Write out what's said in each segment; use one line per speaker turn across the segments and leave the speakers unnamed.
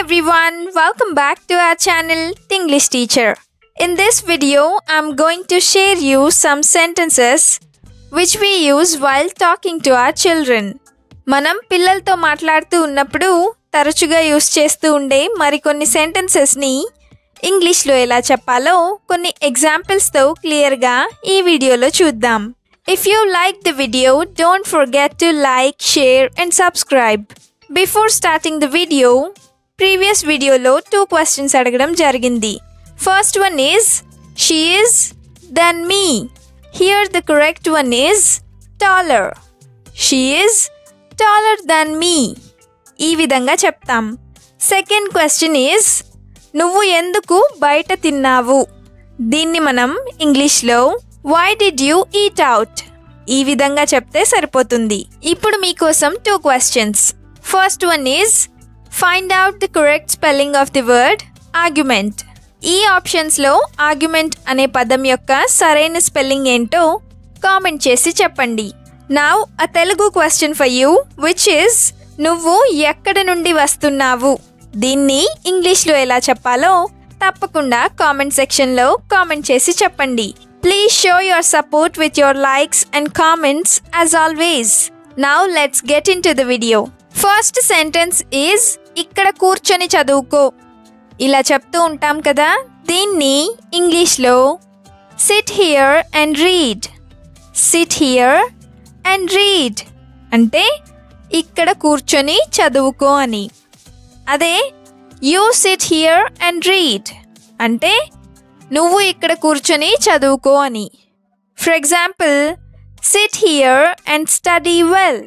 everyone, welcome back to our channel Tinglish Teacher. In this video, I'm going to share you some sentences which we use while talking to our children. మనం పిల్లలతో మాట్లాడుతూ ఉన్నప్పుడు తరచుగా use చేస్తూ ఉండే మరికొన్ని సెంటెన్సెస్ని ఇంగ్లీష్లో ఎలా చెప్పాలో కొన్ని ఎగ్జాంపుల్స్తో క్లియర్గా ఈ వీడియోలో చూద్దాం. If you like the video, don't forget to like, share and subscribe. Before starting the video, previous videoలో 2 questions అడగడం జరిగింది. First one is, she is than me. Here the correct one is taller. She is taller than me. ఈ విధంగా చెప్తాం. Second question is, నువ్వు ఎందుకు బయట తిన్నావు? దీన్ని మనం ఇంగ్లీష్లో why did you eat out? ఈ విధంగా చెప్తే సరిపోతుంది. ఇప్పుడు మీకోసం 2 questions. First one is, find out the correct spelling of the word argument. ఈ ఆప్షన్స్లో ఆర్గ్యుమెంట్ అనే పదం యొక్క సరైన స్పెల్లింగ్ ఏంటో కామెంట్ చేసి చెప్పండి. Now a Telugu question for you, which is, నువ్వు ఎక్కడ నుండి వస్తున్నావు? దీన్ని ఇంగ్లీష్లో ఎలా చెప్పాలో తప్పకుండా కామెంట్ సెక్షన్లో కామెంట్ చేసి చెప్పండి. Please show your support with your likes and comments as always. Now let's get into the video. First sentence is, ఇక్కడ కూర్చొని చదువుకో. ఇలా చెప్తూ ఉంటాం కదా, దీన్ని ఇంగ్లీష్లో sit here and read. Sit here and read అంటే ఇక్కడ కూర్చొని చదువుకో అని. అదే you sit here and read అంటే నువ్వు ఇక్కడ కూర్చొని చదువుకో అని. For example, sit here and study well.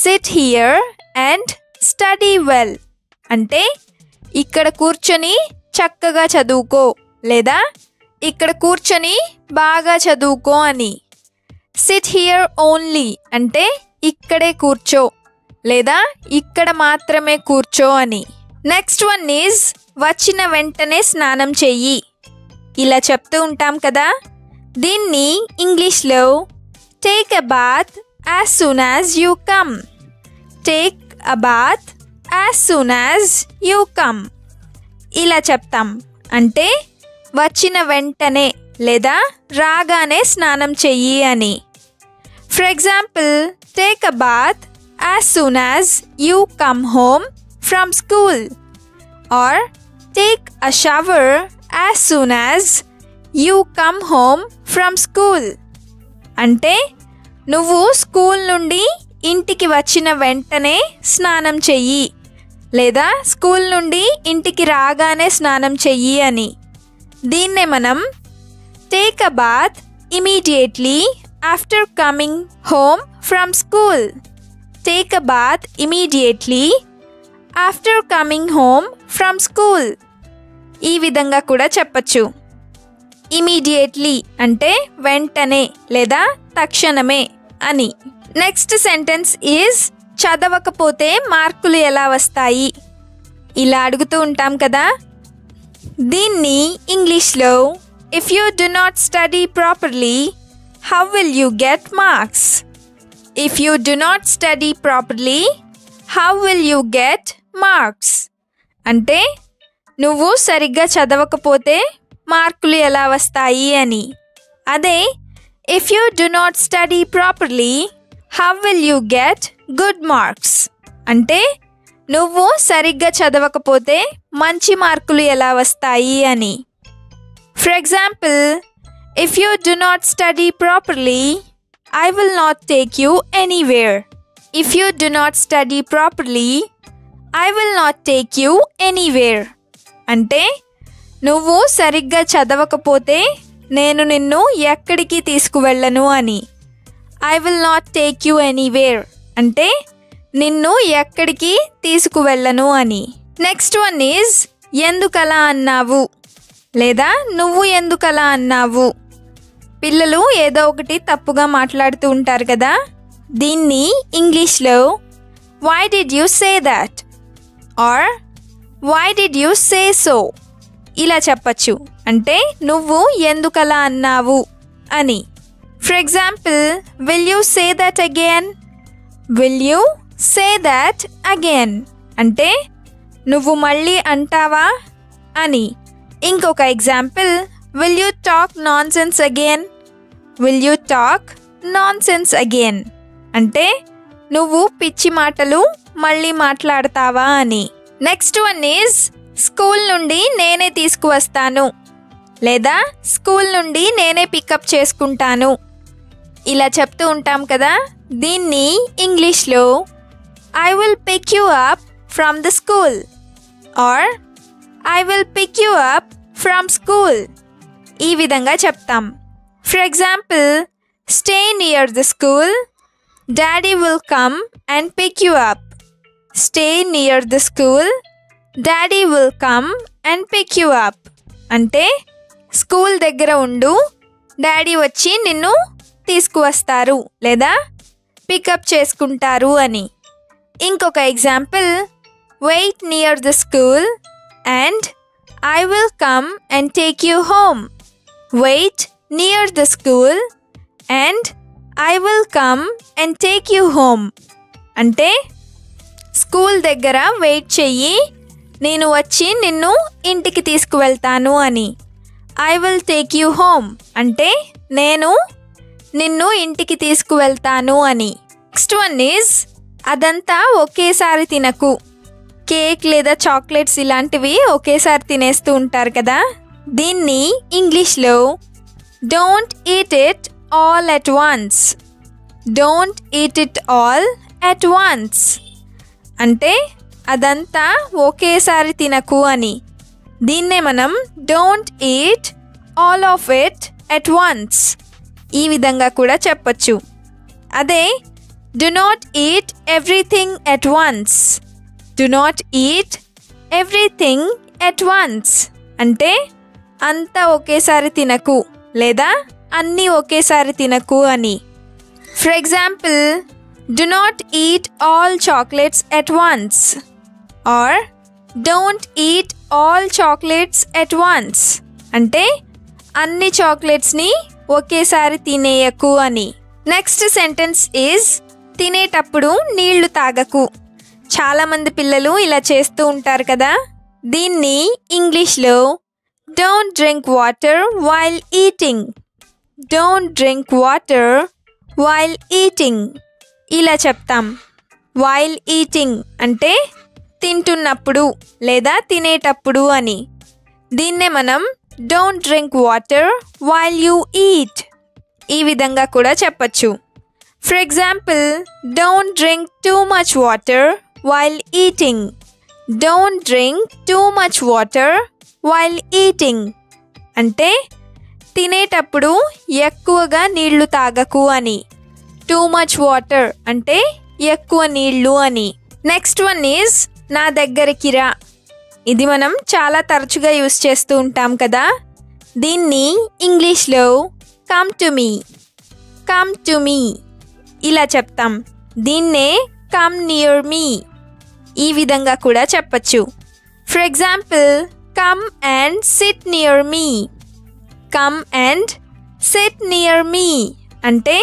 Sit here and study well అంటే ఇక్కడ కూర్చొని చక్కగా చదువుకో లేదా ఇక్కడ కూర్చొని బాగా చదువుకో అని. Sit here only అంటే ఇక్కడే కూర్చో లేదా ఇక్కడ మాత్రమే కూర్చో అని. నెక్స్ట్ వన్ ఈజ్, వచ్చిన వెంటనే స్నానం చెయ్యి. ఇలా చెప్తూ ఉంటాం కదా, దీన్ని ఇంగ్లీష్లో take a bath as soon as you come. Take a bath as soon as you come ఇలా చెప్తాం. అంటే వచ్చిన వెంటనే లేదా రాగానే స్నానం చెయ్యి అని. For example, take a bath as soon as you come home from school or take a shower as soon as you come home from school అంటే నువ్వు స్కూల్ నుండి ఇంటికి వచ్చిన వెంటనే స్నానం చెయ్యి లేదా స్కూల్ నుండి ఇంటికి రాగానే స్నానం చెయ్యి అని. దీన్నే మనం take a bath immediately after coming home from school. Take a bath immediately after coming home from school ఈ విధంగా కూడా చెప్పచ్చు. ఇమీడియట్లీ అంటే వెంటనే లేదా తక్షణమే అని. నెక్స్ట్ సెంటెన్స్ ఈజ్, చదవకపోతే మార్కులు ఎలా వస్తాయి? ఇలా అడుగుతూ ఉంటాం కదా, దీన్ని ఇంగ్లీష్లో if you do not study properly how will you get marks? If you do not study properly how will you get marks అంటే నువ్వు సరిగ్గా చదవకపోతే మార్కులు ఎలా వస్తాయి అని. అదే if you do not study properly how will you get good marks అంటే నువ్వు సరిగ్గా చదవకపోతే మంచి మార్కులు ఎలా వస్తాయి అని. For example, if you do not study properly I will not take you anywhere. If you do not study properly I will not take you anywhere అంటే నువ్వు సరిగ్గా చదవకపోతే నేను నిన్ను ఎక్కడికి తీసుకువెళ్ళను అని. I will not take you anywhere అంటే నిన్ను ఎక్కడికి తీసుకువెళ్ళను అని. నెక్స్ట్ వన్ ఈజ్, ఎందుకలా అన్నావు లేదా నువ్వు ఎందుకలా అన్నావు? పిల్లలు ఏదో ఒకటి తప్పుగా మాట్లాడుతూ ఉంటారు కదా, దీన్ని ఇంగ్లీష్లో why did you say that or why did you say so ఇలా చెప్పచ్చు. అంటే నువ్వు ఎందుకలా అన్నావు అని. For example, will you say that again? will you say that again అంటే నువ్వు మళ్ళీ అంటావా అని. ఇంకొక example, will you talk non sense again? Will you talk non sense again అంటే నువ్వు పిచ్చి మాటలు మళ్ళీ మాట్లాడతావా అని. నెక్స్ట్ వన్ ఈజ్ స్కూల్ నుండి నేనే తీసుకువస్తాను లేదా స్కూల్ నుండి నేనే పికప్ చేసుకుంటాను. ఇలా చెప్తూ ఉంటాం కదా, దీన్ని ఇంగ్లీష్లో I will pick you up from the school or I will pick you up from school ఈ విధంగా చెప్తాం. For example, stay near the school, daddy will come and pick you up. Stay near the school, daddy will come and pick you up అంటే school దగ్గర ఉండు, daddy వచ్చి నిన్ను తీసుకువస్తారు లేదా పికప్ చేసుకుంటారు అని. ఇంకొక example, wait near the school and I will come and take you home. Wait near the school and I will come and take you home అంటే స్కూల్ దగ్గర వెయిట్ చెయ్యి, నేను వచ్చి నిన్ను ఇంటికి తీసుకువెళ్తాను అని. I will take you home అంటే నేను నిన్ను ఇంటికి తీసుకువెళ్తాను అని. నెక్స్ట్ వన్ ఈజ్ అదంతా ఒకేసారి తినకు. కేక్ లేదా చాక్లెట్స్ ఇలాంటివి ఒకేసారి తినేస్తూ ఉంటారు కదా, దీన్ని ఇంగ్లీష్లో don't eat it all at once. Don't eat it all at once అంటే అదంతా ఒకేసారి తినకు అని. దీన్నే మనం don't eat all of it at once ఈ విధంగా కూడా చెప్పచ్చు. అదే do not eat everything at once. Do not eat everything at once అంటే అంతా ఒకేసారి తినకు లేదా అన్నీ ఒకేసారి తినకు అని. For example, do not eat all chocolates at once or don't eat all chocolates at once అంటే అన్ని చాక్లెట్స్ని ఒకేసారి తినేయకు అని. నెక్స్ట్ సెంటెన్స్ ఈజ్ తినేటప్పుడు నీళ్లు తాగకు. చాలామంది పిల్లలు ఇలా చేస్తూ ఉంటారు కదా, దీన్ని ఇంగ్లీష్లో don't drink water while eating. Don't drink water while eating ఇలా చెప్తాం. వైల్ ఈటింగ్ అంటే తింటున్నప్పుడు లేదా తినేటప్పుడు అని. దీన్నే మనం don't drink water while you eat ఈ విధంగా కూడా చెప్పచ్చు. For example, don't drink too much water while eating. Don't drink too much water while eating అంటే తినేటప్పుడు ఎక్కువగా నీళ్లు తాగకు అని. టూ మచ్ వాటర్ అంటే ఎక్కువ నీళ్లు అని. నెక్స్ట్ వన్ ఈజ్ నా దగ్గరికి రా. ఇది మనం చాలా తరచుగా యూస్ చేస్తూ ఉంటాం కదా, దీన్ని ఇంగ్లీష్లో come to me. Come to me ఇలా చెప్తాం. దీన్నే కమ్ నియర్ మీ ఈ విధంగా కూడా చెప్పచ్చు. For example, come and SIT near me. Come and SIT near మీ అంటే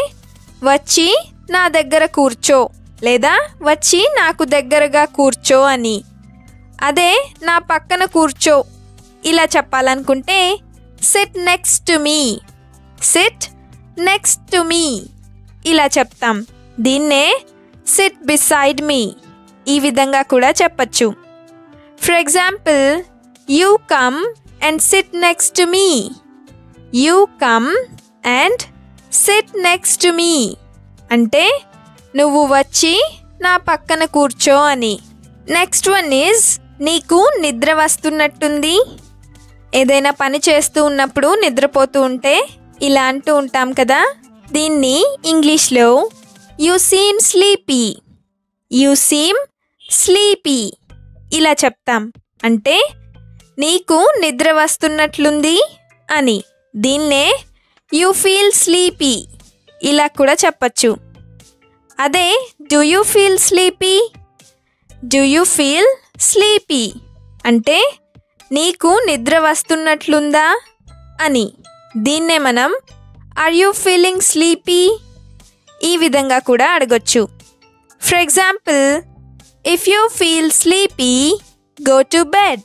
వచ్చి నా దగ్గర కూర్చో లేదా వచ్చి నాకు దగ్గరగా కూర్చో అని. అదే నా పక్కన కూర్చో ఇలా చెప్పాలనుకుంటే sit next to me. Sit next to me ఇలా చెప్తాం. దీన్నే సిట్ బిసైడ్ మీ ఈ విధంగా కూడా చెప్పచ్చు. For example, you come and sit next to me. You come and sit next to me అంటే నువ్వు వచ్చి నా పక్కన కూర్చో అని. నెక్స్ట్ వన్ ఈజ్ నీకు నిద్ర వస్తున్నట్టుంది. ఏదైనా పని చేస్తూ ఉన్నప్పుడు నిద్రపోతూ ఉంటే ఇలా అంటూ ఉంటాం కదా, దీన్ని ఇంగ్లీష్లో you seem sleepy. You seem sleepy ఇలా చెప్తాం. అంటే నీకు నిద్ర వస్తున్నట్లుంది అని. దీన్నే యూ ఫీల్ స్లీపీ ఇలా కూడా చెప్పచ్చు. అదే do you feel sleepy. Do you feel sleepy అంటే నీకు నిద్ర వస్తున్నట్లుందా అని. దీన్నే మనం ఆర్ యూ ఫీలింగ్ స్లీపీ ఈ విధంగా కూడా అడగొచ్చు. For example, if you feel sleepy go to bed.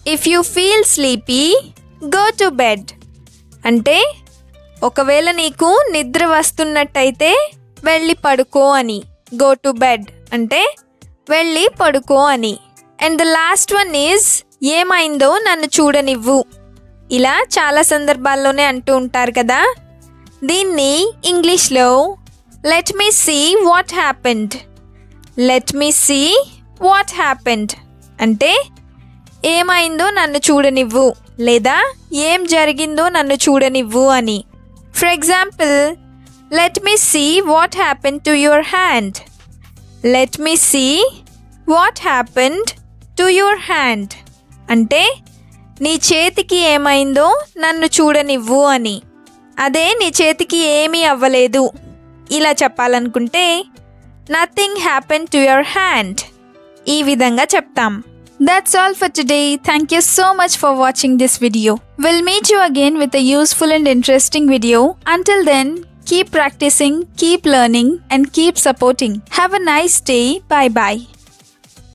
If you feel sleepy, go to bed. అంటే ఒకవేళ నీకు నిద్ర వస్తున్నట్టయితే వెళ్ళి పడుకో అని. Go to bed అంటే వెళ్ళి పడుకో అని. And the last one is ఏమైందో నన్ను చూడనివ్వు. ఇలా చాలా సందర్భాల్లోనే అంటూ ఉంటారు కదా. దీన్ని ఇంగ్లీష్లో let me see what happened. Let me see what happened అంటే ఏమైందో నన్ను చూడనివ్వు లేదా ఏం జరిగిందో నన్ను చూడనివ్వు అని. For example, let me see what happened to your hand. Let me see what happened to your hand అంటే నీ చేతికి ఏమైందో నన్ను చూడనివ్వు అని. అదే నీ చేతికి ఏమీ అవ్వలేదు ఇలా చెప్పాలనుకుంటే nothing happened to your hand ఈ విధంగా చెప్తాం. That's all for today. Thank you so much for watching this video. We'll meet you again with a useful and interesting video. Until then, keep practicing, keep learning, and keep supporting. Have a nice day. Bye bye.